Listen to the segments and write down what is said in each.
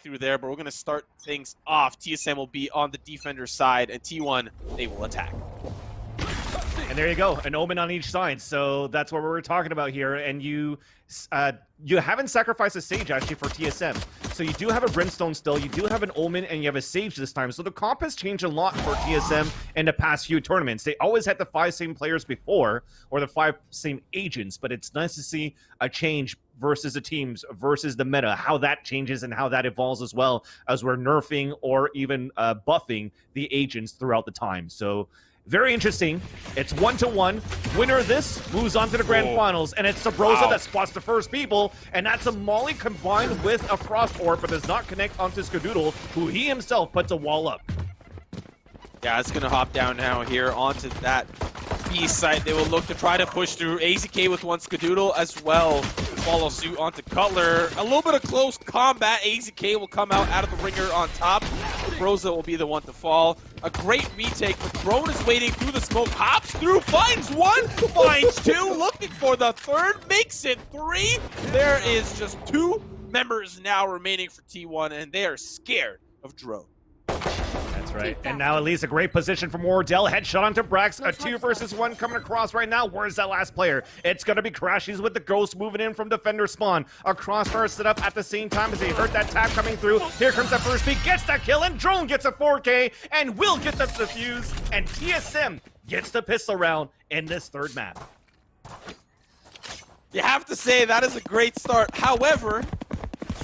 through there, but we're going to start things off. TSM will be on the defender side, and T1, they will attack. And there you go, an Omen on each side. So that's what we're talking about here. And you haven't sacrificed a Sage, actually, for TSM. So you do have a Brimstone still, you do have an Omen, and you have a Sage this time. So the comp has changed a lot for TSM in the past few tournaments. They always had the 5 same players before, or the 5 same agents, but it's nice to see a change versus the teams, versus the meta, how that changes and how that evolves as well, as we're nerfing or even buffing the agents throughout the time. So very interesting. It's 1-1. Winner of this moves on to the grand finals, and it's Subroza that spots the first people, and that's a Molly combined with a Frost Orb, but does not connect onto Skadoodle, who he himself puts a wall up. Yeah, it's going to hop down now here onto that B site. They will look to try to push through. AZK with one Skadoodle as well. Follow suit onto Cutler. A little bit of close combat. AZK will come out of the ringer on top. Subroza will be the one to fall. A great retake, but Drone is waiting through the smoke. Hops through, finds one, finds two. Looking for the third, makes it 3. There is just 2 members now remaining for T1, and they are scared of Drone. That's right. And now at least a great position from Wardell. Headshot onto Brax. A 2 versus 1 coming across right now. Where's that last player? It's going to be crashies with the Ghost moving in from defender spawn. A crossfire set up at the same time as they heard that tap coming through. Here comes that first peek. Gets that kill, and Drone gets a 4K and will get the defuse. And TSM gets the pistol round in this third map. You have to say that is a great start. However,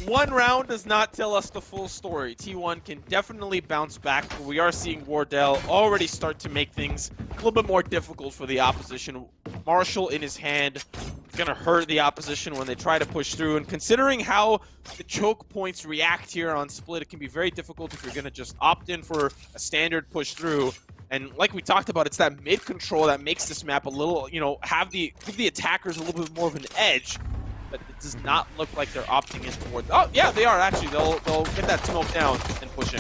1 round does not tell us the full story. T1 can definitely bounce back, but we are seeing Wardell already start to make things a little bit more difficult for the opposition. Marshall in his hand is going to hurt the opposition when they try to push through, and considering how the choke points react here on Split, it can be very difficult if you're going to just opt in for a standard push through. And like we talked about, it's that mid control that makes this map a little, give the attackers a little bit more of an edge. But it does not look like they're opting in towards. Oh, yeah, they are actually. They'll get that smoke down and push in.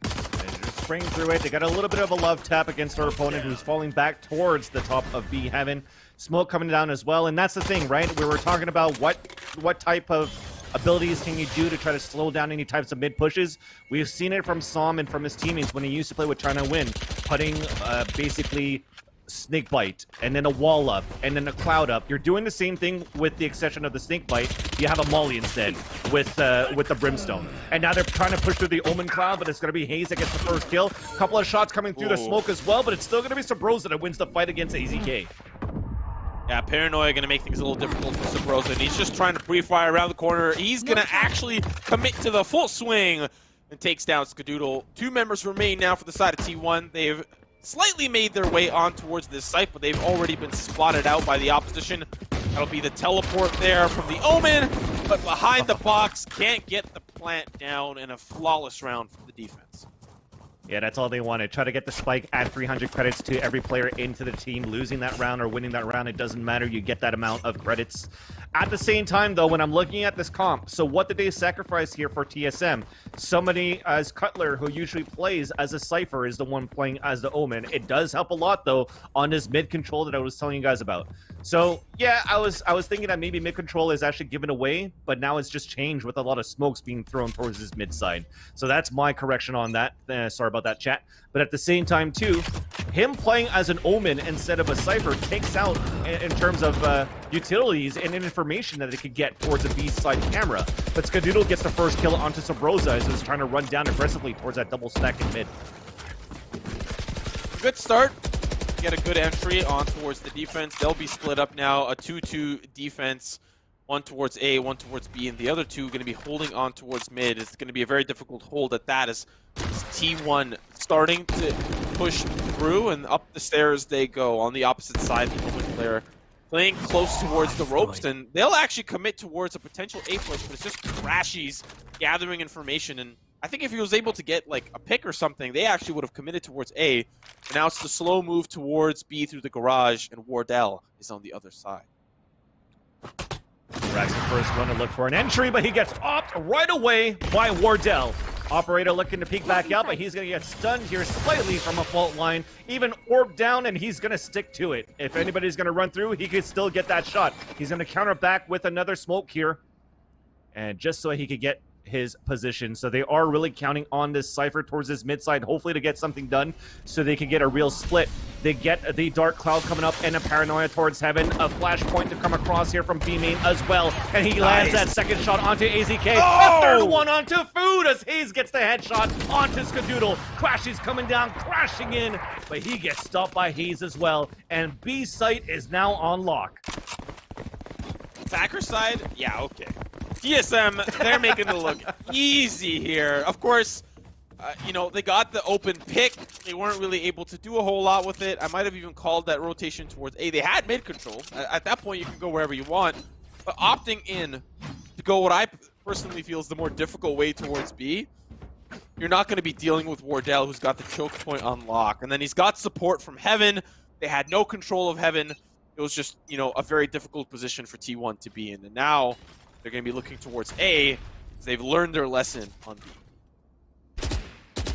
And just spring through it. They got a little bit of a love tap against our opponent, who's falling back towards the top of B Heaven. Smoke coming down as well, and that's the thing, right? We were talking about what type of abilities can you do to try to slow down any types of mid pushes. We've seen it from Som and from his teammates when he used to play with China Win, putting basically snake bite, and then a wall up, and then a cloud up. You're doing the same thing with the exception of the snake bite. You have a molly instead with the brimstone. And now they're trying to push through the omen cloud, but it's going to be Hazed that gets the first kill. A couple of shots coming through the smoke as well, but it's still going to be Subroza that wins the fight against AZK. Yeah, Paranoia going to make things a little difficult for Subroza, and he's just trying to pre-fire around the corner. He's going to actually commit to the full swing and takes down Skadoodle. 2 members remain now for the side of T1. They've slightly made their way on towards this site, but they've already been spotted out by the opposition. That'll be the teleport there from the Omen, but behind the box, can't get the plant down, in a flawless round from the defense. Yeah, that's all they wanted. Try to get the spike, add 300 credits to every player into the team. Losing that round or winning that round, it doesn't matter. You get that amount of credits. At the same time, though, when I'm looking at this comp, so what did they sacrifice here for TSM? Somebody as Cutler, who usually plays as a Cypher, is the one playing as the Omen. It does help a lot, though, on this mid control that I was telling you guys about. So, yeah, I was thinking that maybe mid control is actually given away, but now it's just changed with a lot of smokes being thrown towards his mid side. So that's my correction on that. Sorry about that, chat. But at the same time, too, him playing as an Omen instead of a Cypher takes out, in terms of utilities and information that it could get towards a B side camera. But Skadoodle gets the first kill onto Subroza as he's trying to run down aggressively towards that double stack in mid. Good start. Get a good entry on towards the defense. They'll be split up now. A 2-2 defense. 1 towards A, 1 towards B, and the other 2 going to be holding on towards mid. It's going to be a very difficult hold at that, as T1 starting to push through, and up the stairs they go on the opposite side. The Omen player playing close towards the ropes, and they'll actually commit towards a potential A push, but it's just crashies gathering information. And I think if he was able to get like a pick or something, they actually would have committed towards A. And now it's the slow move towards B through the garage, and Wardell is on the other side. Brax the first one to look for an entry, but he gets opped right away by Wardell. Operator looking to peek back out, but he's going to get stunned here slightly from a fault line. Even orb down, and he's going to stick to it. If anybody's going to run through, he could still get that shot. He's going to counter back with another smoke here. and just so he could get his position. So they are really counting on this Cypher towards this mid side, hopefully to get something done so they can get a real split. They get the Dark Cloud coming up and a Paranoia towards heaven. A flashpoint to come across here from B-Main as well. And he lands that second shot onto AZK. Oh! A third one onto Food as Hazed gets the headshot onto Skadoodle. Crashies coming down, crashing in, but he gets stopped by Hazed as well. And B site is now on lock. Attacker side? Yeah, okay. TSM, they're making it look easy here. Of course, you know, they got the open pick. They weren't really able to do a whole lot with it. I might have even called that rotation towards A. They had mid control. At that point, you can go wherever you want. But opting in to go what I personally feel is the more difficult way towards B, you're not going to be dealing with Wardell, who's got the choke point on lock. And then he's got support from Heaven. They had no control of Heaven. It was just, you know, a very difficult position for T1 to be in. And now they're going to be looking towards A, because they've learned their lesson on B.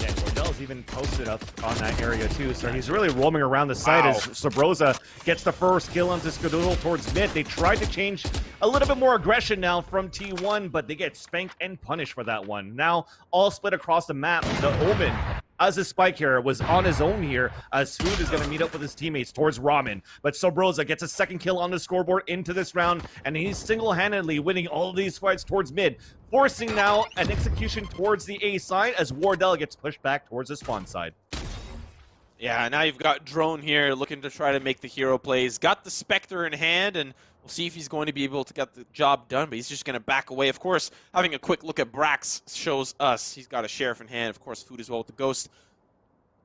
Yeah, Wardell's even posted up on that area too, so he's really roaming around the site as Subroza gets the first kill onto Skadoodle towards mid. They tried to change a little bit more aggression now from T1, but they get spanked and punished for that one. Now, all split across the map, the Omen, as a spike here, was on his own here, as Food is going to meet up with his teammates towards Ramen. But Subroza gets a second kill on the scoreboard into this round, and he's single-handedly winning all of these fights towards mid, forcing now an execution towards the A side as Wardell gets pushed back towards the spawn side. Yeah, now you've got Drone here looking to try to make the hero plays. Got the Spectre in hand, and we'll see if he's going to be able to get the job done, but he's just going to back away. Of course, having a quick look at Brax shows us he's got a Sheriff in hand. Of course, Food as well with the Ghost.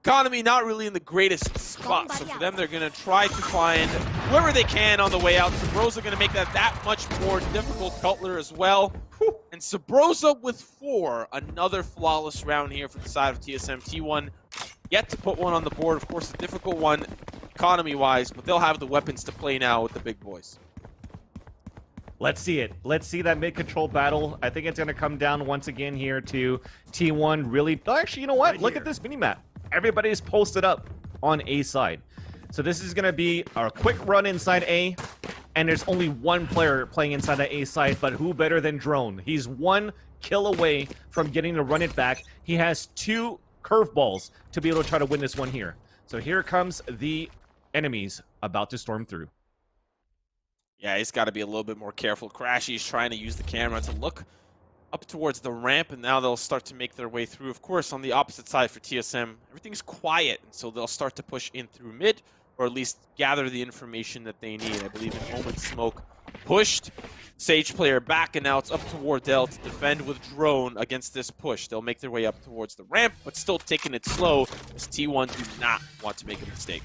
Economy not really in the greatest spot, so for them, they're going to try to find whoever they can on the way out. Subroza going to make that much more difficult. Cutler as well. And Subroza with 4. Another flawless round here for the side of TSM. T1 yet to put one on the board. Of course, a difficult one economy-wise, but they'll have the weapons to play now with the big boys. Let's see it. Let's see that mid-control battle. I think it's going to come down once again here to T1 really... Oh, actually, you know what? Look at this mini-map. Everybody's posted up on A side. So this is going to be a quick run inside A, and there's only one player playing inside the A side, but who better than Drone? He's 1 kill away from getting to run it back. He has 2 curveballs to be able to try to win this one here. So here comes the enemies about to storm through. Yeah, he's got to be a little bit more careful. Crashies trying to use the camera to look up towards the ramp, and now they'll start to make their way through. Of course, on the opposite side for TSM, everything's quiet, and so they'll start to push in through mid, or at least gather the information that they need. I believe in Omen Smoke pushed Sage player back, and now it's up to Wardell to defend with Drone against this push. They'll make their way up towards the ramp, but still taking it slow, as T1 do not want to make a mistake.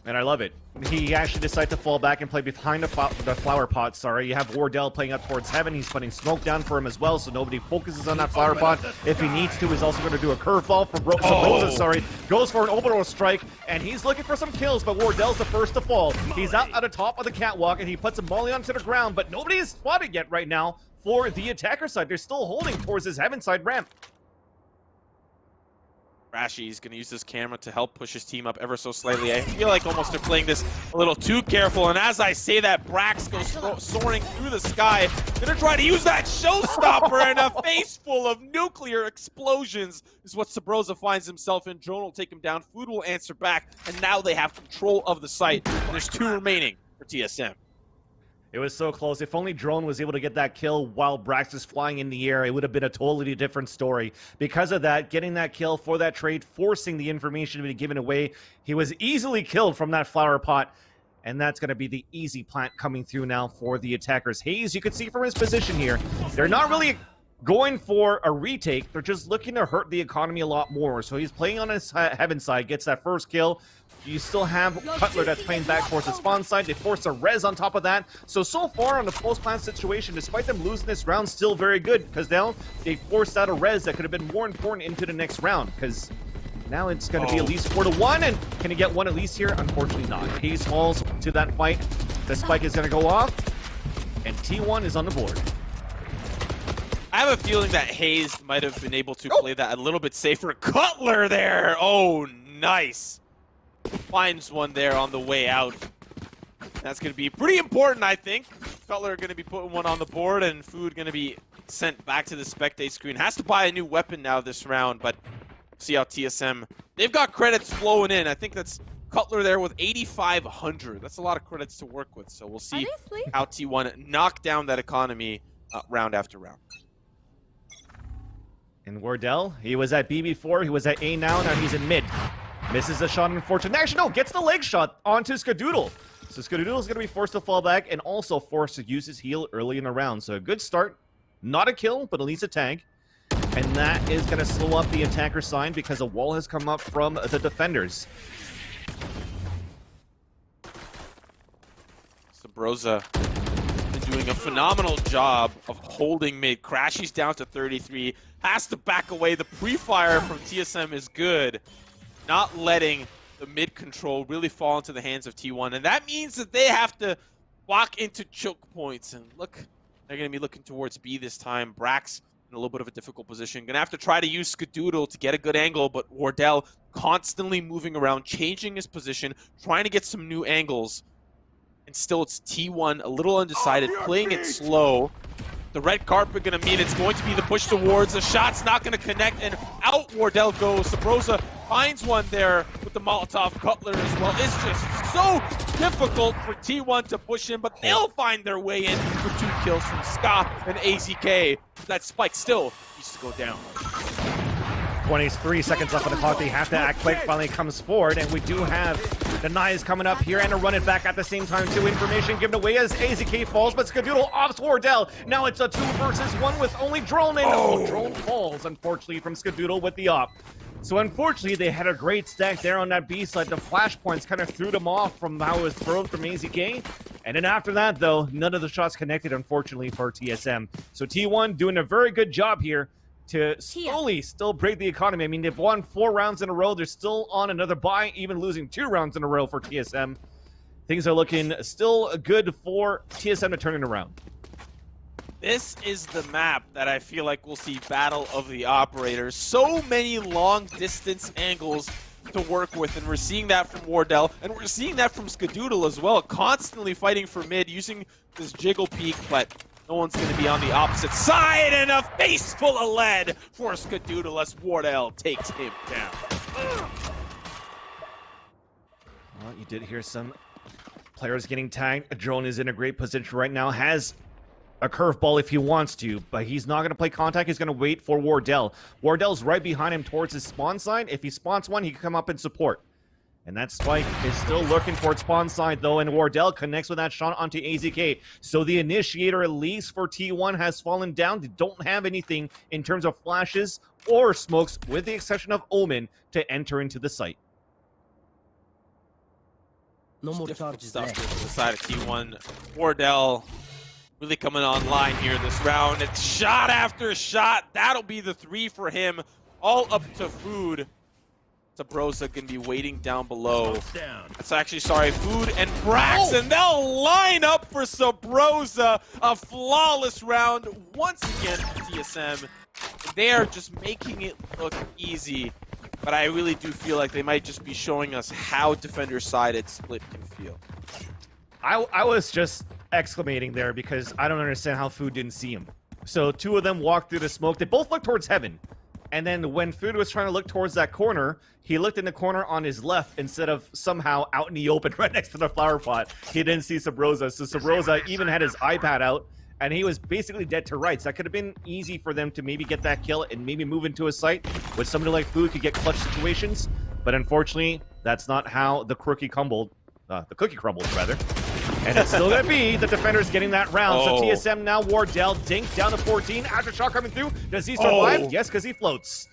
And I love it. He actually decided to fall back and play behind the flower pot, sorry. You have Wardell playing up towards heaven. He's putting smoke down for him as well, so nobody focuses on that flower pot. If he needs to, he's also going to do a curveball for Subroza, sorry. Goes for an overall strike, and he's looking for some kills, but Wardell's the first to fall. He's out at the top of the catwalk, and he puts a molly onto the ground, but nobody is spotted yet right now for the attacker side. They're still holding towards his heaven side ramp. Crashies going to use this camera to help push his team up ever so slightly. I feel like almost they're playing this a little too careful, and as I say that, Brax goes soaring through the sky. Going to try to use that showstopper, and a face full of nuclear explosions is what Subroza finds himself in. Drone will take him down. Food will answer back, and now they have control of the site. And there's 2 remaining for TSM. It was so close. If only Drone was able to get that kill while Brax is flying in the air, it would have been a totally different story. Because of that, getting that kill for that trade, forcing the information to be given away, he was easily killed from that flower pot. And that's going to be the easy plant coming through now for the attackers. Hazed, you can see from his position here, they're not really going for a retake. They're just looking to hurt the economy a lot more. So he's playing on his heaven side, gets that first kill. You still have Cutler that's playing back towards the spawn side. They force a res on top of that. So far on the post-plant situation, despite them losing this round, still very good. Because now they forced out a res that could have been more important into the next round. Because now it's going to be at least 4-1. And can he get one at least here? Unfortunately not. Hazed falls to that fight. The spike is going to go off. And T1 is on the board. I have a feeling that Hazed might have been able to play that a little bit safer. Cutler there! Oh, nice. Finds one there on the way out. That's going to be pretty important, I think. Cutler are going to be putting one on the board, and Food going to be sent back to the spectate screen. Has to buy a new weapon now this round, but see how TSM, they've got credits flowing in. I think that's Cutler there with 8,500. That's a lot of credits to work with, so we'll see how T1 knock down that economy round after round. And Wardell, he was at B before, he was at A now he's in mid. Misses a shot, unfortunately. Actually, no, gets the leg shot onto Skadoodle. So Skadoodle is going to be forced to fall back and also forced to use his heal early in the round. So a good start. Not a kill, but at least a tag. And that is going to slow up the attacker side because a wall has come up from the defenders. Subroza been doing a phenomenal job of holding mid. Crashies down to 33. Has to back away. The pre-fire from TSM is good. Not letting the mid control really fall into the hands of T1. And that means that they have to walk into choke points. And look, they're going to be looking towards B this time. Brax in a little bit of a difficult position. Going to have to try to use Skadoodle to get a good angle, but Wardell constantly moving around, changing his position, trying to get some new angles. And still it's T1 a little undecided, playing it slow. The red carpet going to mean it's going to be the push towards. The shot's not going to connect, and out Wardell goes. Subroza finds one there with the Molotov Cutler as well. It's just so difficult for T1 to push in, but they'll find their way in for 2 kills from Ska and AZK. That spike still needs to go down. 23 seconds left on the clock. They have to act quick. Finally comes forward, and we do have the knives coming up here and to run it back at the same time too. Information given away as AZK falls, but Skadoodle offs Wardell. Now it's a 2 versus 1 with only Drone, and Drone falls, unfortunately, from Skadoodle with the op. So unfortunately, they had a great stack there on that B side. The flashpoints kind of threw them off from how it was thrown from AZK. And then after that, though, none of the shots connected, unfortunately, for TSM. So T1 doing a very good job here to slowly still break the economy. I mean, they've won 4 rounds in a row. They're still on another bye, even losing 2 rounds in a row for TSM. Things are looking still good for TSM to turn it around. This is the map that I feel like we'll see Battle of the Operators. So many long-distance angles to work with, and we're seeing that from Wardell, and we're seeing that from Skadoodle as well, constantly fighting for mid, using this jiggle peek, but no one's going to be on the opposite side, and a face full of lead for Skadoodle as Wardell takes him down. Well, you did hear some players getting tagged. A Drone is in a great position right now, has a curveball if he wants to, but he's not going to play contact. He's going to wait for Wardell. Wardell's right behind him towards his spawn side. If he spawns one, he can come up and support. And that spike is still lurking for its spawn side, though, and Wardell connects with that shot onto AZK. So the initiator, at least for T1, has fallen down. They don't have anything in terms of flashes or smokes, with the exception of Omen, to enter into the site. No more charges Stuff left. to the side of T1. Wardell really coming online here this round. It's shot after shot. That'll be the 3 for him. All up to Food. Subroza can be waiting down below. That's actually, sorry, Food and Brax, and they'll line up for Subroza. A flawless round once again for TSM. They are just making it look easy, but I really do feel like they might just be showing us how defender-sided Split can feel. I was just exclamating there because I don't understand how Food didn't see him. So 2 of them walked through the smoke. They both looked towards heaven. And then when Food was trying to look towards that corner, he looked in the corner on his left instead of somehow out in the open right next to the flower pot. He didn't see Subroza. So Subroza even had his iPad out, and he was basically dead to rights. That could have been easy for them to maybe get that kill and maybe move into a site where somebody like Food could get clutch situations. But unfortunately, that's not how the cookie crumbled. The cookie crumbled, rather. And it's still going to be the defenders getting that round. So TSM now, Wardell, Dink down to 14. Aftershock coming through. Does he survive? Yes, because he floats.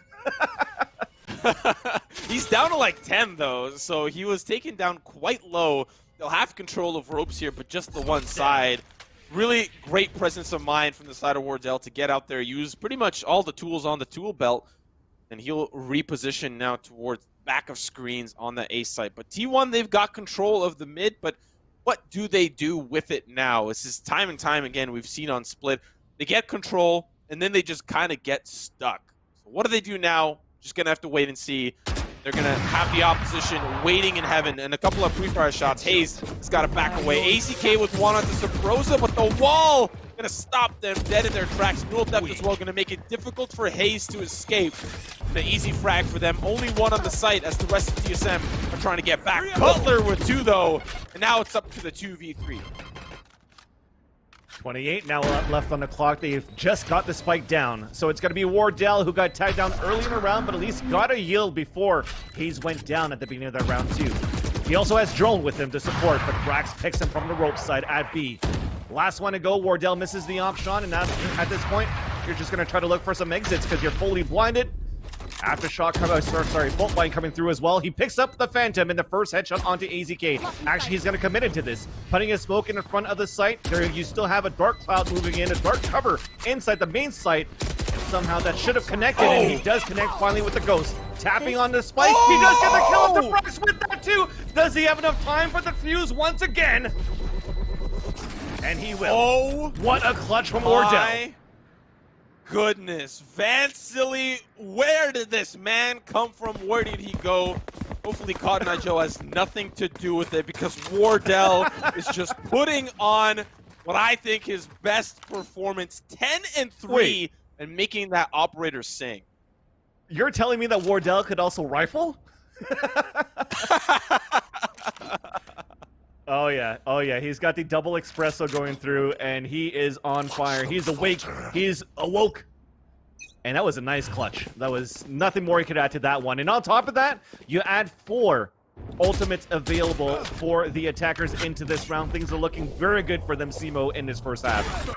He's down to like 10, though, so he was taken down quite low. They'll have control of ropes here, but just the one side. Really great presence of mind from the side of Wardell to get out there, use pretty much all the tools on the tool belt, and he'll reposition now towards back of screens on the A site. But T1, they've got control of the mid, but what do they do with it now? This is time and time again we've seen on Split. They get control, and then they just kind of get stuck. So what do they do now? Just going to have to wait and see. They're going to have the opposition waiting in heaven, and a couple of pre-fire shots. Hazed has got to back away. AZK with one onto Subroza, but the wall going to stop them dead in their tracks. Dual depth as well, going to make it difficult for Hazed to escape. The easy frag for them. Only one on the site as the rest of TSM are trying to get back. Butler with two, though, and now it's up to the 2v3. 28 now left on the clock. They've just got the spike down. So it's going to be Wardell who got tagged down early in the round, but at least got a yield before Hayes went down at the beginning of that round too. He also has Drone with him to support, but brax picks him from the rope side at B. Last one to go, Wardell misses the op shot, and now at this point, you're just going to try to look for some exits because you're fully blinded. Aftershock fault line coming through as well. He picks up the Phantom in the first headshot onto AZK. Actually, he's going to commit into this. Putting his smoke in the front of the site. There, you still have a dark cloud moving in, a dark cover inside the main site. And somehow that should have connected, and he does connect finally with the Ghost. Tapping on the spike. He does get the kill with the brax with that too. Does he have enough time for the fuse once again? And he will. Oh, what a clutch from Wardell. Goodness, Vansily, where did this man come from? Where did he go? Hopefully Cotton Eye Joe has nothing to do with it because Wardell is just putting on what I think his best performance, 10-3, and making that operator sing. You're telling me that Wardell could also rifle? Oh yeah, he's got the double espresso going through, and he is on fire. He's awake, he's awoke. And that was a nice clutch. That was nothing more you could add to that one. And on top of that, you add 4 ultimates available for the attackers into this round. Things are looking very good for them, Simo, in this first half.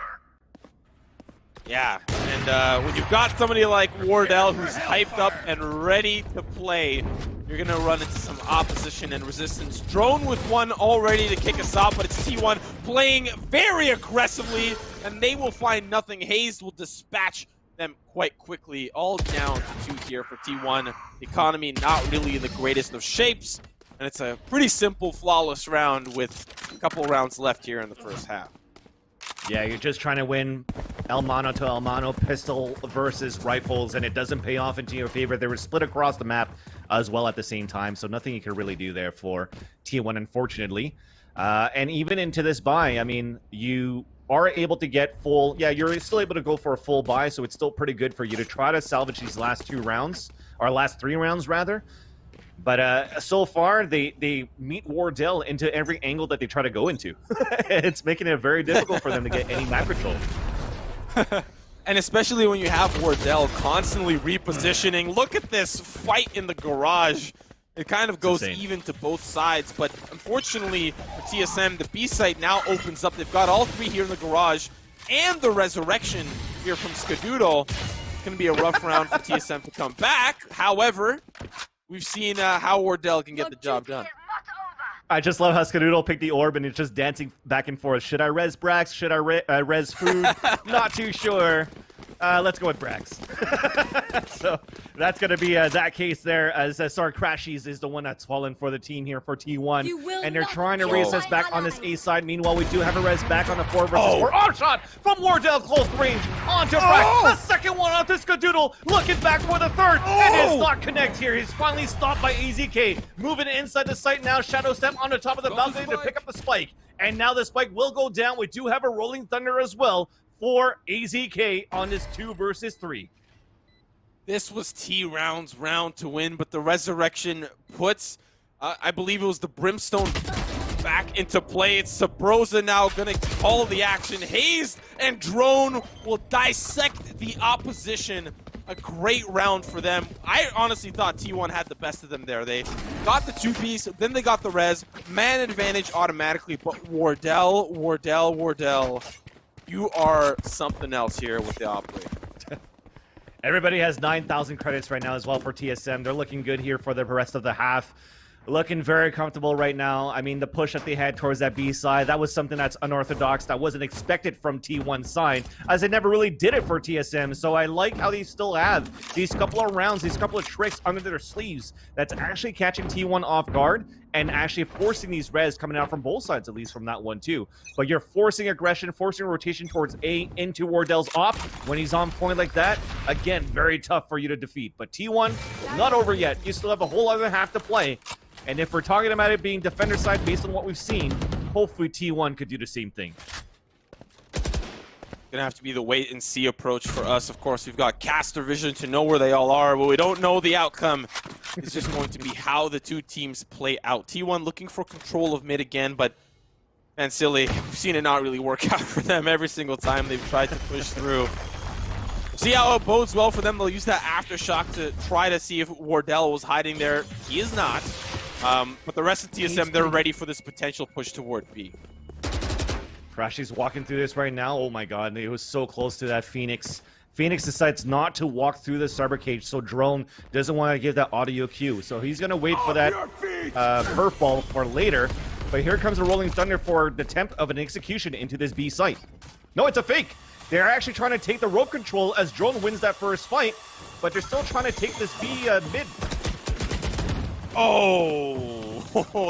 Yeah, and when you've got somebody like Wardell who's hyped up and ready to play, you're going to run into some opposition and resistance. Drone with one all ready to kick us off, but it's T1 playing very aggressively, and they will find nothing. Hazed will dispatch them quite quickly, all down to 2 here for T1. Economy not really the greatest of shapes, and it's a pretty simple, flawless round with a couple rounds left here in the first half. Yeah, you're just trying to win El Mano to El Mano, pistol versus rifles, and it doesn't pay off into your favor. They were split across the map as well at the same time, so nothing you can really do there for T1, unfortunately. And even into this buy, I mean, you are able to get full... Yeah, you're still able to go for a full buy, so it's still pretty good for you to try to salvage these last 2 rounds, or last 3 rounds, rather. But so far, they meet Wardell into every angle that they try to go into. It's making it very difficult for them to get any map control. And especially when you have Wardell constantly repositioning. Look at this fight in the garage. It kind of goes even to both sides. But unfortunately for TSM, the B site now opens up. They've got all 3 here in the garage. And the resurrection here from Skadoodle. It's going to be a rough round for TSM to come back. However, we've seen how Wardell can get the job done. I just love how Skadoodle picked the orb and it's just dancing back and forth. Should I res brax? Should I res food? Not too sure. Let's go with brax. So that's going to be that case there, as crashies is the one that's fallen for the team here for T1. And they're trying to race us back on this A side. Meanwhile, we do have a res back on the 4 versus 4. Oh, shot from Wardell, close range onto brax. The second one onto Skadoodle, looking back for the third. And it's not connect here. He's finally stopped by AZK. Moving inside the site now. Shadow step on the top of the balcony to pick up the spike. And now the spike will go down. We do have a rolling thunder as well for AZK on this 2 versus 3. This was T-Round's round to win, but the resurrection puts, I believe it was the Brimstone back into play. It's Subroza now going to call the action. Hazed and Drone will dissect the opposition. A great round for them. I honestly thought T1 had the best of them there. They got the 2-piece, then they got the res. Man advantage automatically, but Wardell, you are something else here with the operator. Everybody has 9,000 credits right now as well for TSM. They're looking good here for the rest of the half. Looking very comfortable right now. I mean, the push that they had towards that B side, that was something that's unorthodox, that wasn't expected from T1's side, as they never really did it for TSM. So I like how they still have these couple of rounds, these couple of tricks under their sleeves that's actually catching T1 off guard and actually forcing these res coming out from both sides, at least from that one too. But you're forcing aggression, forcing rotation towards A into Wardell's off when he's on point like that. Again, very tough for you to defeat. But T1, not over yet. You still have a whole other half to play. And if we're talking about it being defender side based on what we've seen, hopefully T1 could do the same thing. Gonna have to be the wait and see approach for us. Of course, we've got caster vision to know where they all are, but we don't know the outcome. It's just going to be how the two teams play out. T1 looking for control of mid again, but man, silly. We've seen it not really work out for them every single time they've tried to push through. See how it bodes well for them. They'll use that aftershock to try to see if Wardell was hiding there. He is not. But the rest of TSM, they're ready for this potential push toward B. crashies walking through this right now. Oh my god, it was so close to that Phoenix. Phoenix decides not to walk through the cyber cage, so Drone doesn't want to give that audio cue. So he's going to wait for that curveball for later. But here comes a Rolling Thunder for the attempt of an execution into this B site. No, it's a fake. They're actually trying to take the rope control as Drone wins that first fight, but they're still trying to take this B mid. Oh,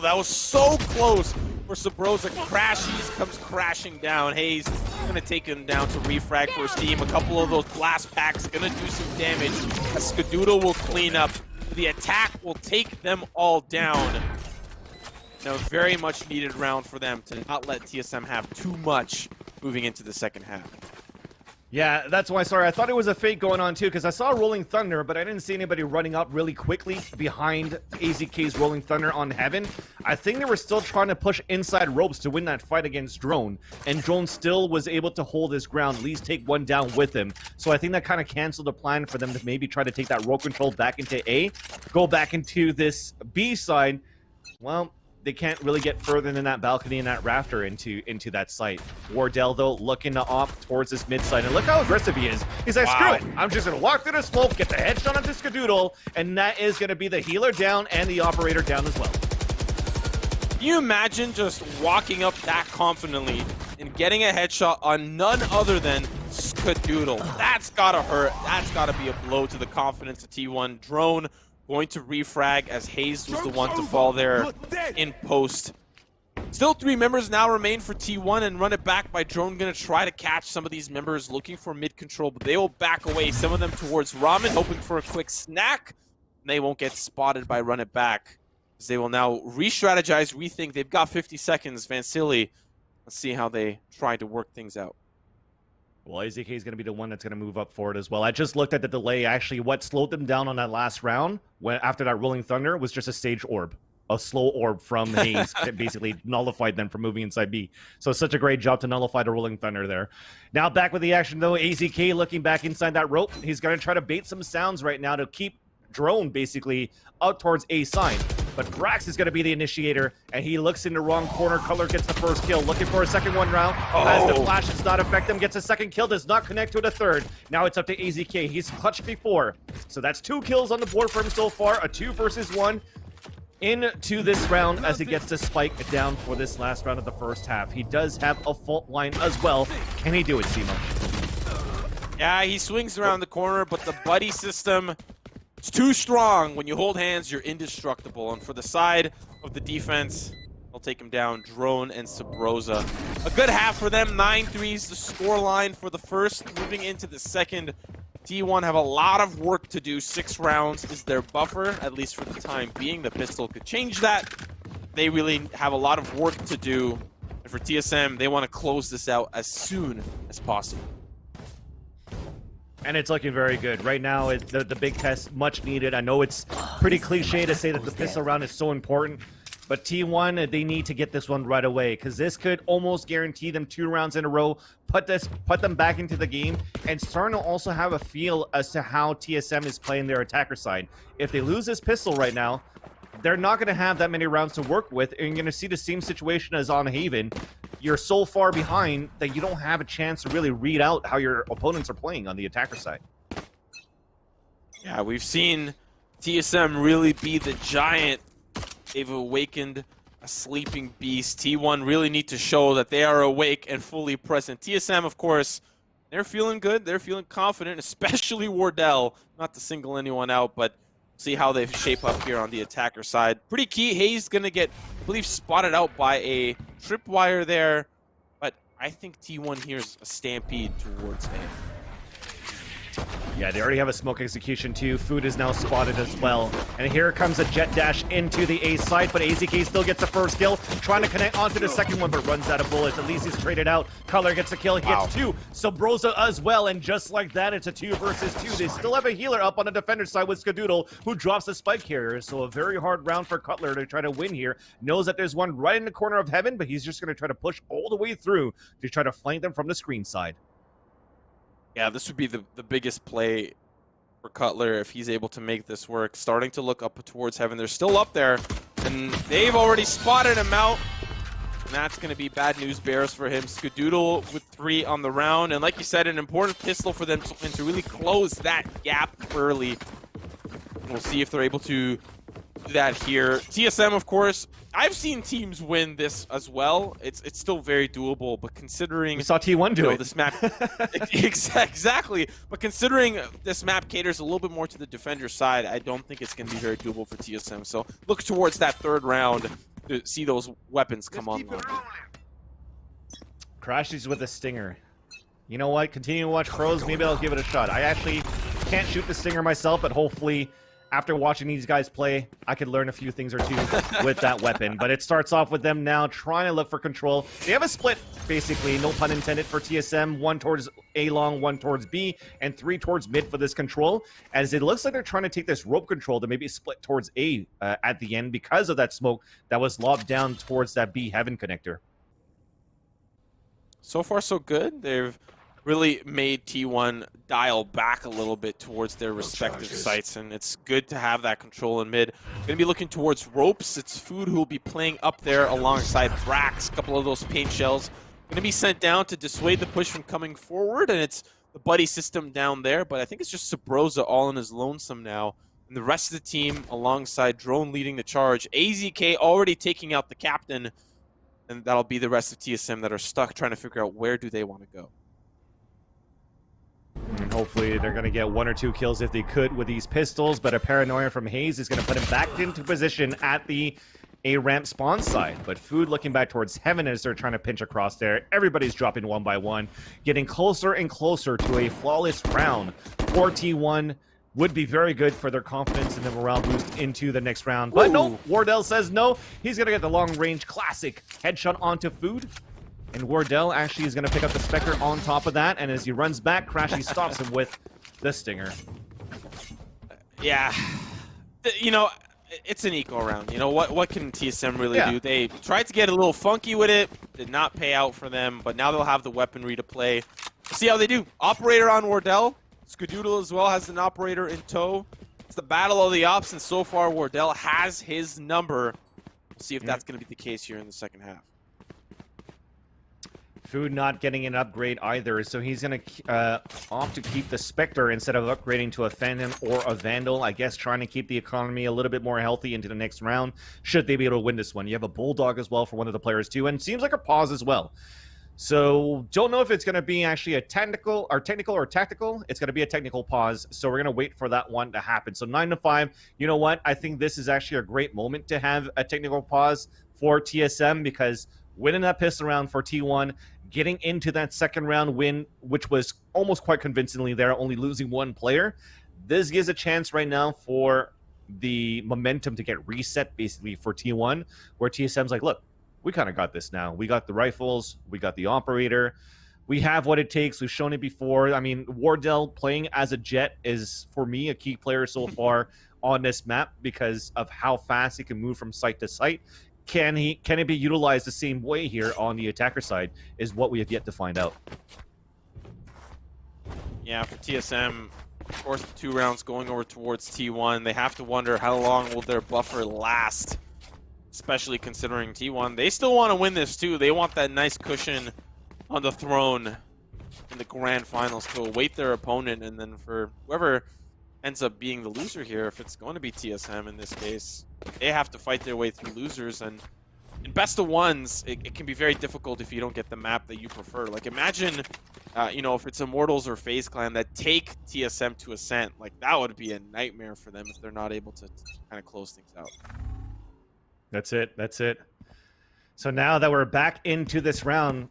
that was so close for Subroza. crashies comes crashing down. Hazed going to take him down to refrag for his team. A couple of those blast packs going to do some damage. A Skadoodle will clean up. The attack will take them all down. Now, very much needed round for them to not let TSM have too much moving into the second half. Yeah, that's why, sorry, I thought it was a fake going on too, because I saw Rolling Thunder, but I didn't see anybody running up really quickly behind AZK's Rolling Thunder on Heaven. I think they were still trying to push inside ropes to win that fight against Drone, and Drone still was able to hold his ground, at least take one down with him. So I think that kind of canceled the plan for them to maybe try to take that rope control back into A, go back into this B side. Well, they can't really get further than that balcony and that rafter into that site. Wardell, though, looking to opt towards this mid side. And look how aggressive he is. He's like, screw it. I'm just going to walk through the smoke, get the headshot onto Skadoodle, and that is going to be the healer down and the operator down as well. Can you imagine just walking up that confidently and getting a headshot on none other than Skadoodle? That's got to hurt. That's got to be a blow to the confidence of T1. Drone going to refrag as Hazed was the one to fall there in post. Still 3 members now remain for T1 and run it back by Drone. Going to try to catch some of these members looking for mid control, but they will back away. Some of them towards Ramen, hoping for a quick snack. And they won't get spotted by run it back. As they will now re-strategize, rethink. They've got 50 seconds. Vansili, let's see how they try to work things out. Well, AZK is going to be the one that's going to move up forward as well. I just looked at the delay. Actually, what slowed them down on that last round, when after that Rolling Thunder, was just a stage orb. A slow orb from Hazed that basically nullified them from moving inside B. So such a great job to nullify the Rolling Thunder there. Now back with the action, though. AZK looking back inside that rope. He's going to try to bait some sounds right now to keep Drone basically out towards A side. But brax is going to be the initiator, and he looks in the wrong corner. Color gets the first kill, looking for a second one round. As the flash does not affect him, gets a second kill, does not connect to the third. Now it's up to AZK. He's clutched before. So that's 2 kills on the board for him so far, a 2 versus 1 into this round as he gets to spike down for this last round of the first half. He does have a fault line as well. Can he do it, Simo? Yeah, he swings around the corner, but the buddy system, it's too strong. When you hold hands, you're indestructible. And for the side of the defense, I'll take him down. Drone and Subroza. A good half for them. 9-3s the score line for the first. Moving into the second, T1 have a lot of work to do. 6 rounds is their buffer, at least for the time being. The pistol could change that. They really have a lot of work to do. And for TSM, they want to close this out as soon as possible. And it's looking very good. Right now, it's the big test, much needed. I know it's pretty cliche to say that the pistol round is so important, but T1, they need to get this one right away, because this could almost guarantee them 2 rounds in a row, put them back into the game, and starting to also have a feel as to how TSM is playing their attacker side. If they lose this pistol right now, they're not going to have that many rounds to work with, and you're going to see the same situation as on Haven. You're so far behind that you don't have a chance to really read out how your opponents are playing on the attacker side. Yeah, we've seen TSM really be the giant They've awakened a sleeping beast. T1 really need to show that they are awake and fully present. TSM, of course, they're feeling good. They're feeling confident, especially Wardell. Not to single anyone out, but see how they shape up here on the attacker side. Pretty key. Hazed gonna get, I believe, spotted out by a tripwire there, but I think T1 here's a stampede towards A. Yeah, they already have a smoke execution too. Food is now spotted as well. And here comes a jet dash into the A side, but AZK still gets the first kill, trying to connect onto the second one, but runs out of bullets. At least he's traded out. Color gets a kill, he gets two. Subroza as well, and just like that, it's a 2 versus 2. They still have a healer up on the defender side with Skadoodle, who drops the spike carrier. So a very hard round for Cutler to try to win here. Knows that there's one right in the corner of heaven, but he's just going to try to push all the way through to try to flank them from the screen side. Yeah, this would be the biggest play for Cutler if he's able to make this work. Starting to look up towards heaven. They're still up there, and they've already spotted him out. And that's going to be bad news bears for him. Skadoodle with 3 on the round. And like you said, an important pistol for them to really close that gap early. We'll see if they're able to do that here. TSM, of course, I've seen teams win this as well. It's still very doable, but considering... We saw T1 do it. This map... exactly. But considering this map caters a little bit more to the defender side, I don't think it's going to be very doable for TSM. So look towards that third round to see those weapons come online. Crashies with a stinger. You know what? Continue to watch pros. Maybe I'll give it a shot. I actually can't shoot the stinger myself, but hopefully... after watching these guys play, I could learn a few things or two with that weapon. But it starts off with them now trying to look for control. They have a split, basically, no pun intended, for TSM. 1 towards A long, 1 towards B, and 3 towards mid for this control. As it looks like they're trying to take this rope control to maybe split towards A at the end because of that smoke that was lobbed down towards that B heaven connector. So far, so good. They've really made T1 dial back a little bit towards their respective sites, and it's good to have that control in mid. Going to be looking towards ropes. It's Food who will be playing up there alongside brax. A couple of those paint shells going to be sent down to dissuade the push from coming forward, and it's the buddy system down there, but I think it's just Subroza all in his lonesome now. And the rest of the team alongside Drone leading the charge. AZK already taking out the captain, and that'll be the rest of TSM that are stuck trying to figure out where do they want to go. And hopefully they're going to get 1 or 2 kills if they could with these pistols, but a paranoia from Hazed is going to put him back into position at the A-ramp spawn side. But Food looking back towards heaven as they're trying to pinch across there. Everybody's dropping 1 by 1, getting closer and closer to a flawless round for T1. Would be very good for their confidence and the morale boost into the next round. But no, Wardell says no. He's going to get the long-range classic headshot onto Food. And Wardell actually is going to pick up the Spectre on top of that, and as he runs back, Crashy stops him with the Stinger. Yeah. You know, it's an eco round. You know, what can TSM really do? They tried to get a little funky with it, did not pay out for them, but now they'll have the weaponry to play. See how they do. Operator on Wardell. Skadoodle as well has an operator in tow. It's the battle of the ops, and so far Wardell has his number. We'll see if that's going to be the case here in the second half. Food not getting an upgrade either, so he's going to opt to keep the Spectre instead of upgrading to a Phantom or a Vandal. I guess trying to keep the economy a little bit more healthy into the next round, should they be able to win this one. You have a Bulldog as well for one of the players too, and seems like a pause as well. So, don't know if it's going to be actually a technical or tactical. It's going to be a technical pause, so we're going to wait for that one to happen. So 9-5, you know what? I think this is actually a great moment to have a technical pause for TSM, because winning that pistol round for T1, getting into that second round win, which was almost quite convincingly there, only losing 1 player, this gives a chance right now for the momentum to get reset, basically, for T1, where TSM's like, look, we kind of got this now. We got the rifles, we got the operator, we have what it takes. We've shown it before. I mean, Wardell playing as a Jet is, for me, a key player so far on this map because of how fast he can move from site to site. Can it be utilized the same way here on the attacker side is what we have yet to find out. Yeah, for TSM, of course, the 2 rounds going over towards T1. They have to wonder how long will their buffer last, especially considering T1. They still want to win this too. They want that nice cushion on the throne in the grand finals to await their opponent, and then for whoever ends up being the loser here, if it's going to be TSM in this case, they have to fight their way through losers. And in best of ones, it can be very difficult if you don't get the map that you prefer. Like imagine, you know, if it's Immortals or FaZe Clan that take TSM to Ascent, like that would be a nightmare for them if they're not able to kind of close things out. That's it. That's it. So now that we're back into this round,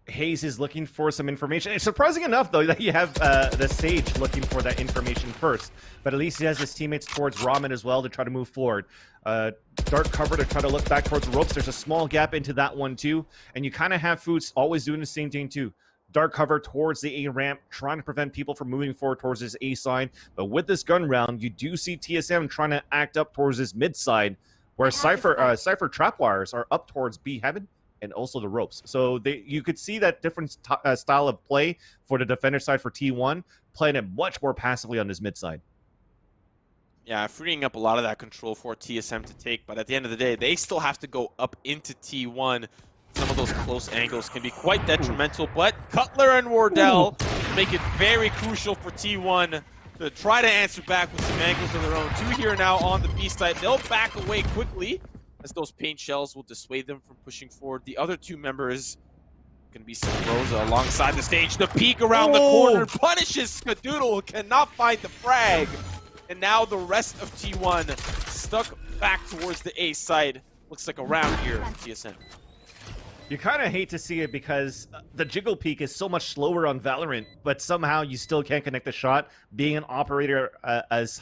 Hazed is looking for some information. It's surprising enough, though, that you have the Sage looking for that information first. But at least he has his teammates towards Ramen as well to try to move forward. Dark cover to try to look back towards the ropes. There's a small gap into that one, too. And you kind of have Foods always doing the same thing, too. Dark cover towards the A ramp, trying to prevent people from moving forward towards this A side. But with this gun round, you do see TSM trying to act up towards this mid side, where Cypher trapwires are up towards B heaven and also the ropes. So you could see that different style of play for the defender side for T1, playing it much more passively on this mid side. Yeah, freeing up a lot of that control for TSM to take, but at the end of the day, they still have to go up into T1. Some of those close angles can be quite detrimental, but Cutler and Wardell make it very crucial for T1 to try to answer back with some angles of their own. Two here now on the B side. They'll back away quickly, as those paint shells will dissuade them from pushing forward. The other two members going to be Subroza alongside the stage. The peek around the corner punishes Skadoodle, who cannot find the frag. And now the rest of T1 stuck back towards the A side. Looks like a round here for TSM. You kind of hate to see it because the jiggle peak is so much slower on Valorant, but somehow you still can't connect the shot, being an operator as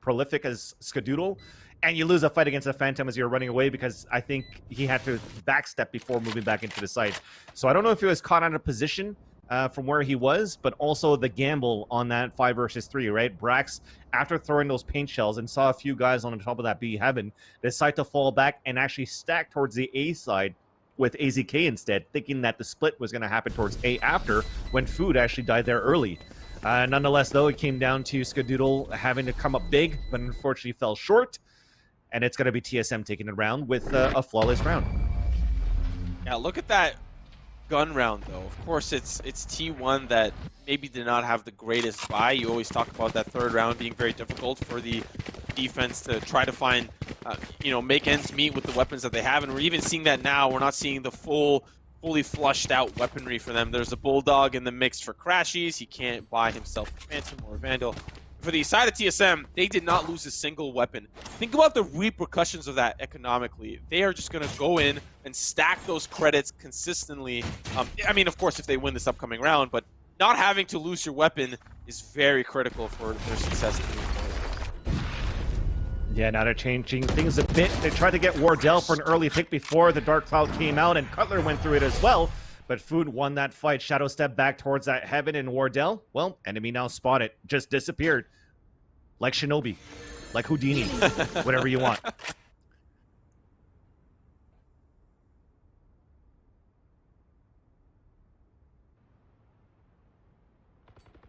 prolific as Skadoodle. And you lose a fight against a Phantom as you're running away because I think he had to backstep before moving back into the site. So I don't know if he was caught out of position from where he was, but also the gamble on that 5 versus 3, right? Brax, after throwing those paint shells and saw a few guys on the top of that B heaven, decide to fall back and actually stack towards the A side with AZK instead, thinking that the split was going to happen towards A after, when Food actually died there early. Nonetheless, though, it came down to Skadoodle having to come up big, but unfortunately fell short. And it's going to be TSM taking it around with a flawless round. Yeah, look at that gun round, though. Of course, it's T1 that maybe did not have the greatest buy. You always talk about that third round being very difficult for the defense to try to find, you know, make ends meet with the weapons that they have. And we're even seeing that now. We're not seeing the fully flushed out weaponry for them. There's a Bulldog in the mix for crashies. He can't buy himself a Phantom or a Vandal. For the side of TSM, they did not lose a single weapon. Think about the repercussions of that economically. They are just going to go in and stack those credits consistently. I mean, of course, if they win this upcoming round, but not having to lose your weapon is very critical for their success. Yeah, now they're changing things a bit. They tried to get Wardell for an early pick before the Dark Cloud came out, and Cutler went through it as well. But Food won that fight. Shadow stepped back towards that heaven, and Wardell, well, enemy now spotted. Just disappeared. Like Shinobi. Like Houdini. Whatever you want.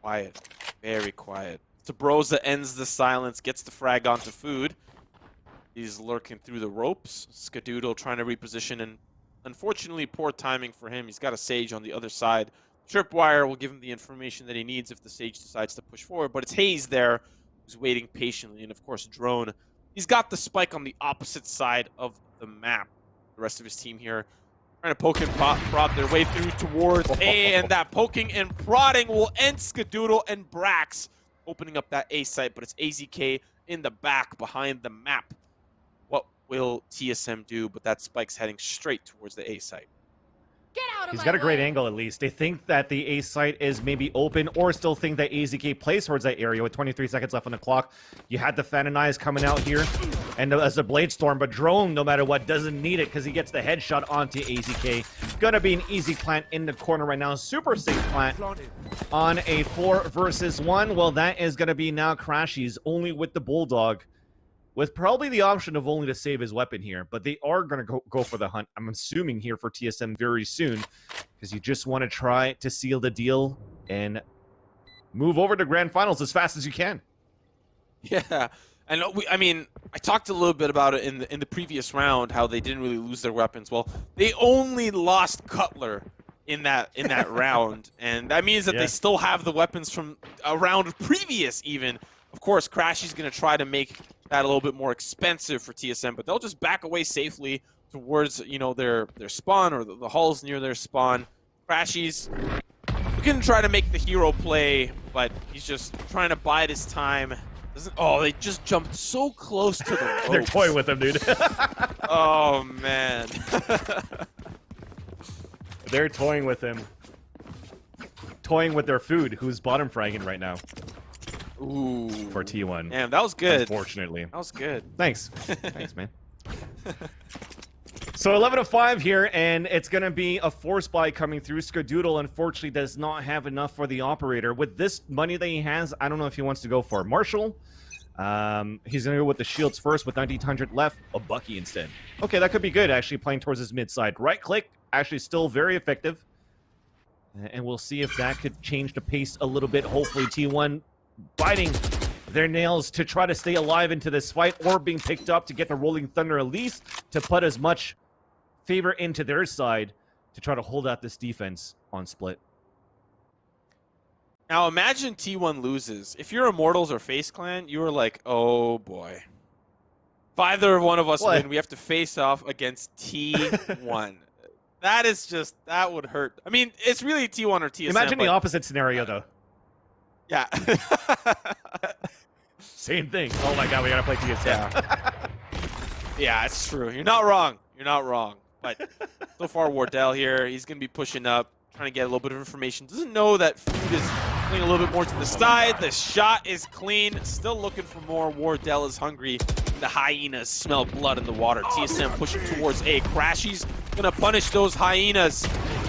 Quiet. Very quiet. Subroza ends the silence, gets the frag onto Food. He's lurking through the ropes. Skadoodle trying to reposition, and unfortunately, poor timing for him. He's got a Sage on the other side. Tripwire will give him the information that he needs if the Sage decides to push forward, but it's Hazed there who's waiting patiently, and of course, Drone. He's got the spike on the opposite side of the map. The rest of his team here trying to poke and prod their way through towards A, and that poking and prodding will end Skadoodle and Brax, opening up that A site, but it's AZK in the back behind the map. What will TSM do? But that spike's heading straight towards the A site. He's got a great angle, at least. They think that the A site is maybe open, or still think that AZK plays towards that area with 23 seconds left on the clock. You had the Phantom Eyes coming out here, and as a Blade Storm, but Drone, no matter what, doesn't need it because he gets the headshot onto AZK. Gonna be an easy plant in the corner right now. Super safe plant on a 4 versus 1. Well, that is gonna be now crashies, only with the Bulldog, with probably the option of only to save his weapon here, but they are going to go for the hunt, I'm assuming, here for TSM very soon, because you just want to try to seal the deal and move over to Grand Finals as fast as you can. Yeah, and I mean, I talked a little bit about it in the previous round, how they didn't really lose their weapons. Well, they only lost Cutler in that round, and that means that they still have the weapons from a round previous even. Of course, crashies going to try to make that a little bit more expensive for TSM, but they'll just back away safely towards, you know, their spawn or the halls near their spawn. crashies going to try to make the hero play, but he's just trying to bide his time. Oh, they just jumped so close to the ropes. They're toying with him, dude. Oh, man. They're toying with him. Toying with their food, who's bottom fragging right now. Ooh. For T1. Damn, that was good. Unfortunately. That was good. Thanks. Thanks, man. So 11-5 here, and it's going to be a force buy coming through. Skadoodle, unfortunately, does not have enough for the operator. With this money that he has, I don't know if he wants to go for Marshall. He's going to go with the shields first with 1900 left. A Bucky instead. Okay, that could be good, actually, playing towards his mid side. Right click, actually still very effective. And we'll see if that could change the pace a little bit. Hopefully T1 biting their nails to try to stay alive into this fight, or being picked up to get the Rolling Thunder at least to put as much favor into their side to try to hold out this defense on split. Now imagine T1 loses. If you're Immortals or FaZe Clan, you are like, oh boy. If either one of us win, we have to face off against T1. That is just, that would hurt. I mean, it's really T1 or TSM. Imagine the opposite scenario, though. Yeah. Same thing. Oh my god, we gotta play TSM. Yeah. Yeah, it's true. You're not wrong. You're not wrong. But so far, Wardell here, he's going to be pushing up, trying to get a little bit of information. Doesn't know that food is playing a little bit more to the side. The shot is clean. Still looking for more. Wardell is hungry. The hyenas smell blood in the water. TSM pushing towards A. crashies going to punish those hyenas.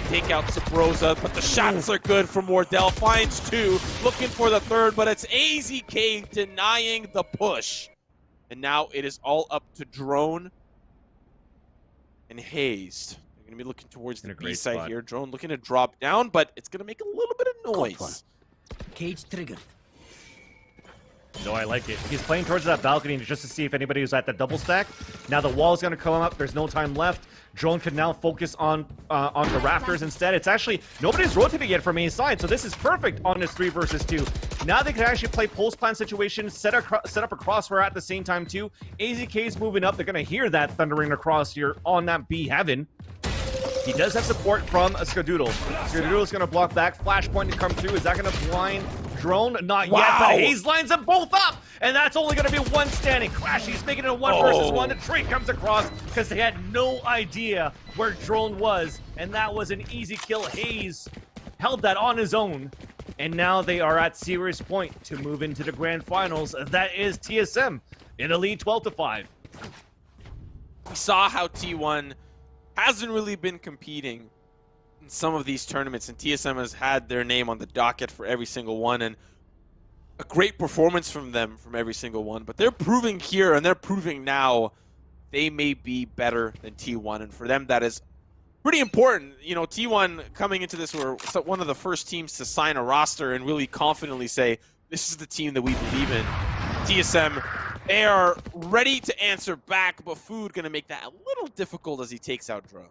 Take out Subroza, but the shots are good from Wardell. Finds two, looking for the third, but it's AZK denying the push. And now it is all up to Drone and Hazed. They're going to be looking towards the B side here. Drone looking to drop down, but it's going to make a little bit of noise. Cage triggered. No, I like it. He's playing towards that balcony just to see if anybody was at the double stack. Now the wall's going to come up. There's no time left. Drone can now focus on the rafters instead. It's actually, nobody's rotated yet from A side, so this is perfect on this 3 versus 2. Now they can actually play post plan situation, set up a crossfire at the same time too. AZK's moving up. They're going to hear that thundering across here on that B heaven. He does have support from a Skadoodle. Skadoodle's going to block back. Flashpoint to come through. Is that going to blind Drone? Not yet, but Hazed lines them both up. And that's only going to be one standing. crashies making it a 1 versus 1. The tree comes across because they had no idea where Drone was. And that was an easy kill. Hazed held that on his own. And now they are at serious point to move into the grand finals. That is TSM in the lead 12-5. We saw how T1 hasn't really been competing in some of these tournaments, and TSM has had their name on the docket for every single one, and a great performance from them from every single one. But they're proving here, and they're proving now, they may be better than T1, and for them that is pretty important. You know, T1 coming into this were one of the first teams to sign a roster and really confidently say, this is the team that we believe in. TSM, they are ready to answer back, but Food going to make that a little difficult as he takes out Dro.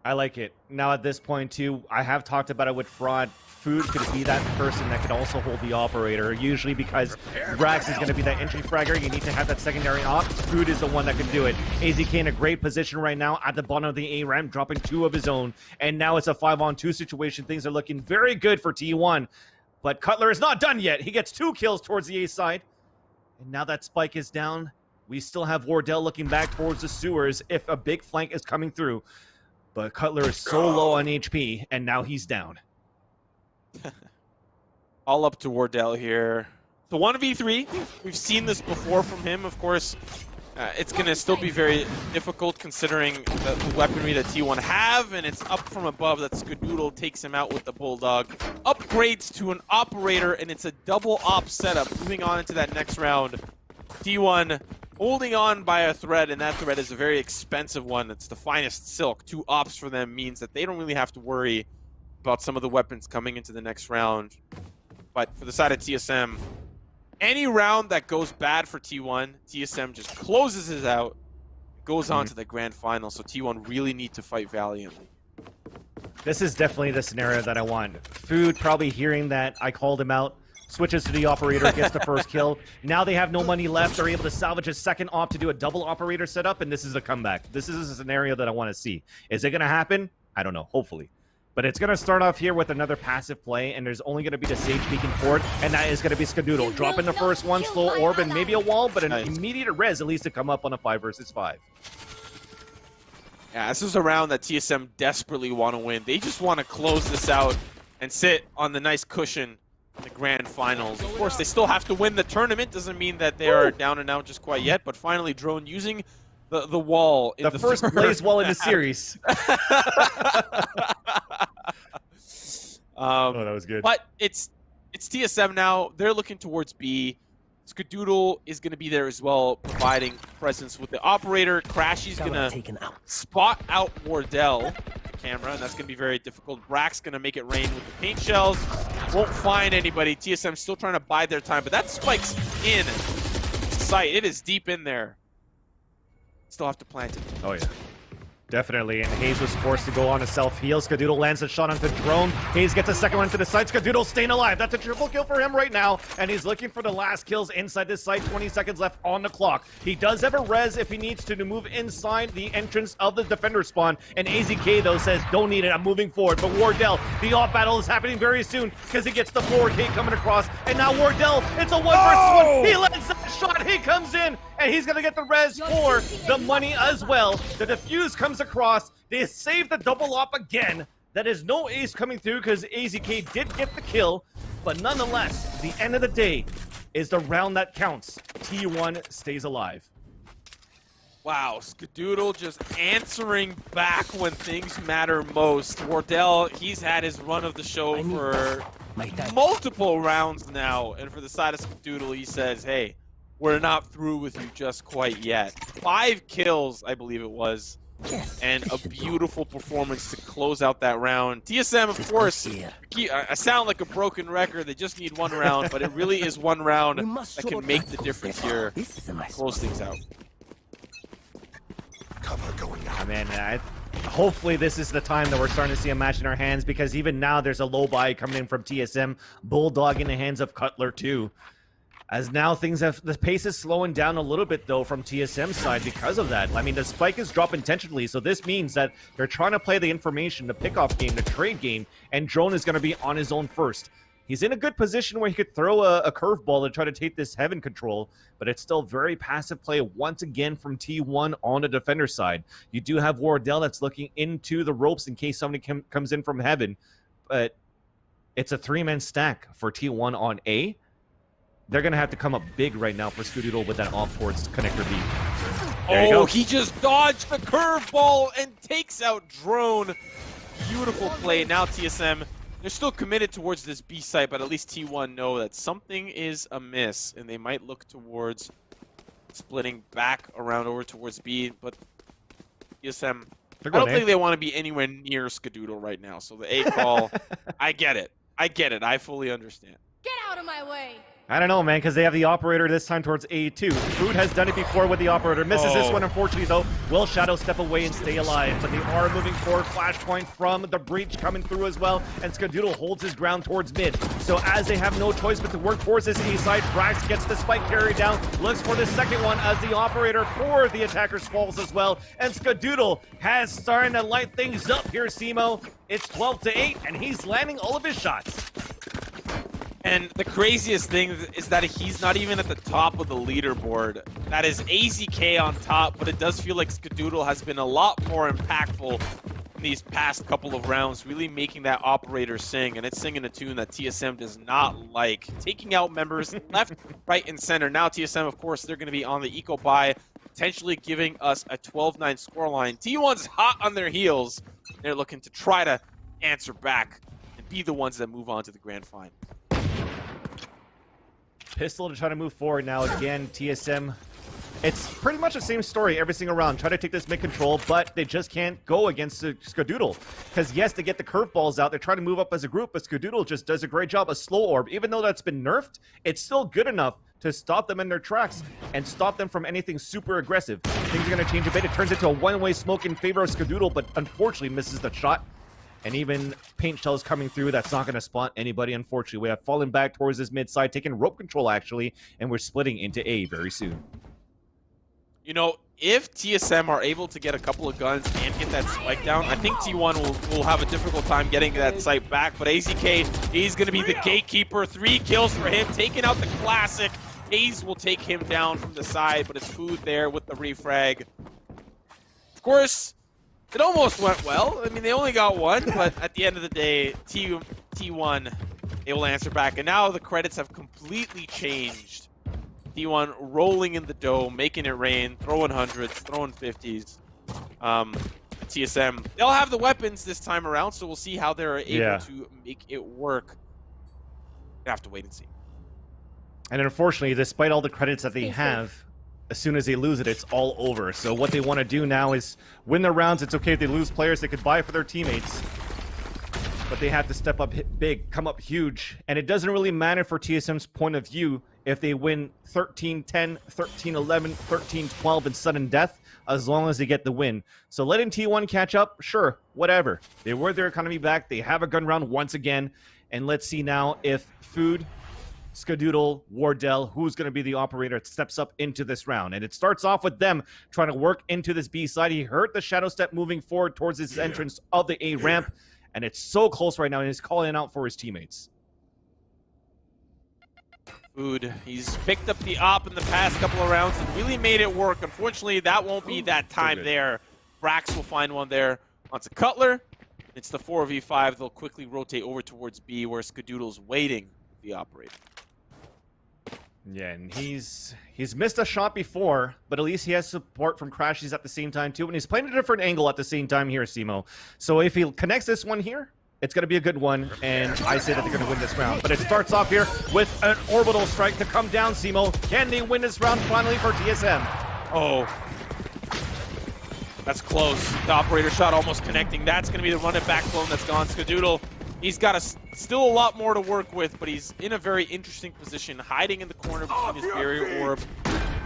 I like it. Now at this point too, I have talked about it with Fraud. Food could be that person that could also hold the operator, usually because brax is going to be that entry fragger. You need to have that secondary op. Food is the one that can do it. AZK in a great position right now at the bottom of the A ramp, dropping 2 of his own. And now it's a 5-on-2 situation. Things are looking very good for T1. But Cutler is not done yet. He gets 2 kills towards the A side. And now that spike is down, we still have Wardell looking back towards the sewers if a big flank is coming through. But Cutler is so low on HP, and now he's down. All up to Wardell here. The 1v3, we've seen this before from him. Of course, it's going to still be very difficult considering the weaponry that T1 have, and it's up from above that Skadoodle takes him out with the Bulldog. Upgrades to an operator, and it's a double op setup. Moving on into that next round. T1 holding on by a thread, and that thread is a very expensive one. It's the finest silk. 2 ops for them means that they don't really have to worry about some of the weapons coming into the next round. But for the side of TSM, any round that goes bad for T1, TSM just closes it out, goes on to the grand final, so T1 really need to fight valiantly. This is definitely the scenario that I want. Food probably hearing that I called him out, switches to the operator, gets the first kill. Now they have no money left. They're able to salvage a second op to do a double operator setup, and this is a comeback. This is a scenario that I want to see. Is it going to happen? I don't know. Hopefully. But it's going to start off here with another passive play, and there's only going to be the Sage peeking forward, and that is going to be Skadoodle. Dropping the first one, slow orb, and maybe a wall, but an immediate res at least to come up on a 5 versus 5. Yeah, this is a round that TSM desperately want to win. They just want to close this out and sit on the nice cushion in the grand finals. Of course, they still have to win the tournament. Doesn't mean that they are down and out just quite yet, but finally Drone using the wall in the first Blaze wall in the series. Oh, that was good. But it's TSM now. They're looking towards B. Skadoodle is going to be there as well, providing presence with the operator. crashies going to spot out Wardell camera, and that's going to be very difficult. brax going to make it rain with the paint shells. Won't find anybody. TSM still trying to bide their time, but that spike's in sight. It is deep in there. Still have to plant it. Oh, yeah. Definitely, and Hazed was forced to go on a self-heal. Skadoodle lands a shot onto Drone. Hazed gets a second one to the side. Skadoodle staying alive. That's a triple kill for him right now, and he's looking for the last kills inside this site. 20 seconds left on the clock. He does have a res if he needs to move inside the entrance of the defender spawn, and AZK, though, says, don't need it, I'm moving forward. But Wardell, the off battle is happening very soon because he gets the forward hit coming across, and now Wardell, it's a 1 versus 1. He lands that shot, he comes in, and he's going to get the res for the money as well. The defuse comes across. They save the double op again. That is no ace coming through because AZK did get the kill. But nonetheless, the end of the day is the round that counts. T1 stays alive. Wow, Skadoodle just answering back when things matter most. Wardell, he's had his run of the show for multiple rounds now. And for the side of Skadoodle, he says, hey, we're not through with you just quite yet. 5 kills, I believe it was, and a beautiful performance to close out that round. TSM, of course, I sound like a broken record. They just need 1 round, but it really is 1 round that can make the difference here. Close things out. I mean, hopefully this is the time that we're starting to see a match in our hands, because even now there's a low buy coming in from TSM. Bulldog in the hands of Cutler too. As now the pace is slowing down a little bit though from TSM's side because of that. I mean, the spike is dropped intentionally, so this means that they're trying to play the information, the pickoff game, the trade game, and Drone is going to be on his own first. He's in a good position where he could throw a curveball and try to take this heaven control, but it's still very passive play once again from T1 on the defender side. You do have Wardell that's looking into the ropes in case somebody comes in from heaven, but it's a 3-man stack for T1 on A. They're going to have to come up big right now for Skadoodle with that off towards connector B. There you go. He just dodged the curveball and takes out Drone. Beautiful play. Now TSM, they're still committed towards this B site, but at least T1 know that something is amiss, and they might look towards splitting back around over towards B, but TSM, I don't think they want to be anywhere near Skadoodle right now, so the A call, I get it. I fully understand. Get out of my way! I don't know, man, because they have the operator this time towards A2. Food has done it before with the operator. Misses this one, unfortunately, though. Will Shadow step away and stay alive? But they are moving forward. Flashpoint from the breach coming through as well. And Skadoodle holds his ground towards mid. So as they have no choice but to work towards this A side, brax gets the spike carried down. Looks for the second one as the operator for the attackers falls as well. And Skadoodle has starting to light things up here, Simo. It's 12-8, and he's landing all of his shots. And the craziest thing is that he's not even at the top of the leaderboard. That is AZK on top, but it does feel like Skadoodle has been a lot more impactful in these past couple of rounds, really making that operator sing, and it's singing a tune that TSM does not like. Taking out members left, right, and center. Now TSM, of course, they're going to be on the eco buy, potentially giving us a 12-9 scoreline. T1's hot on their heels. They're looking to try to answer back and be the ones that move on to the grand final. Pistol to try to move forward now. Again, TSM, it's pretty much the same story every single round. Try to take this mid control, but they just can't go against Skadoodle. Because yes, they get the curveballs out. They're trying to move up as a group, but Skadoodle just does a great job. A slow orb, even though that's been nerfed, it's still good enough to stop them in their tracks and stop them from anything super aggressive. Things are going to change a bit. It turns into a one-way smoke in favor of Skadoodle, but unfortunately misses the shot. And even paint shells coming through, that's not going to spot anybody, unfortunately. We have fallen back towards this mid side, taking rope control, actually, and we're splitting into A very soon. You know, if TSM are able to get a couple of guns and get that spike down, I think T1 will have a difficult time getting that site back. But AZK, he's going to be the gatekeeper. 3 kills for him, taking out the classic. Hazed will take him down from the side, but it's Food there with the refrag. Of course, it almost went well. I mean, they only got 1, but at the end of the day, T1, they will answer back. And now the credits have completely changed. T1 rolling in the dough, making it rain, throwing hundreds, throwing 50s. TSM, they'll have the weapons this time around, so we'll see how they're able to make it work. We have to wait and see. And unfortunately, despite all the credits that they have, as soon as they lose it, it's all over. So what they want to do now is win their rounds. It's okay if they lose players they could buy for their teammates. But they have to step up big, come up huge. And it doesn't really matter for TSM's point of view if they win 13-10, 13-11, 13-12 in sudden death, as long as they get the win. So letting T1 catch up, sure, whatever. They were their economy back. They have a gun round once again. And let's see now if Food, Skadoodle, Wardell, who's going to be the operator that steps up into this round. And it starts off with them trying to work into this B side. He heard the shadow step moving forward towards his entrance of the A ramp. And it's so close right now, and he's calling out for his teammates. Food, he's picked up the op in the past couple of rounds and really made it work. Unfortunately, that won't be that time there. Brax will find one there. Wants a Cutler. It's the 4v5. They'll quickly rotate over towards B, where Skadoodle's waiting with the operator. Yeah, and he's missed a shot before, but at least he has support from crashies at the same time too, and he's playing a different angle at the same time here, Simo. So if he connects this one here, it's going to be a good one, and I say that they're going to win this round. But it starts off here with an orbital strike to come down, Simo. Can they win this round finally for TSM? Oh. That's close. The operator shot almost connecting. That's going to be the run it back clone that's gone. Skadoodle, he's got still a lot more to work with, but he's in a very interesting position, hiding in the corner between his barrier orb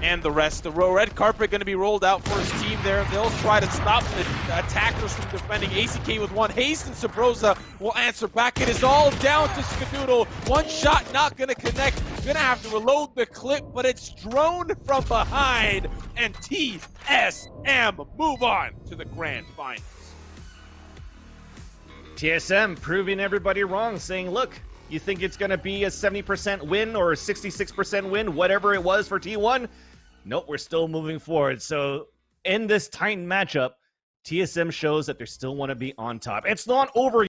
and the rest. The red carpet going to be rolled out for his team there. They'll try to stop the attackers from defending. AZK with 1. Hazed and Subroza will answer back. It is all down to Skadoodle. One shot not going to connect. Going to have to reload the clip, but it's drone from behind. And TSM move on to the grand finals. TSM proving everybody wrong, saying, look, you think it's going to be a 70% win or a 66% win, whatever it was for T1? Nope, we're still moving forward. So in this tight matchup, TSM shows that they still want to be on top. It's not over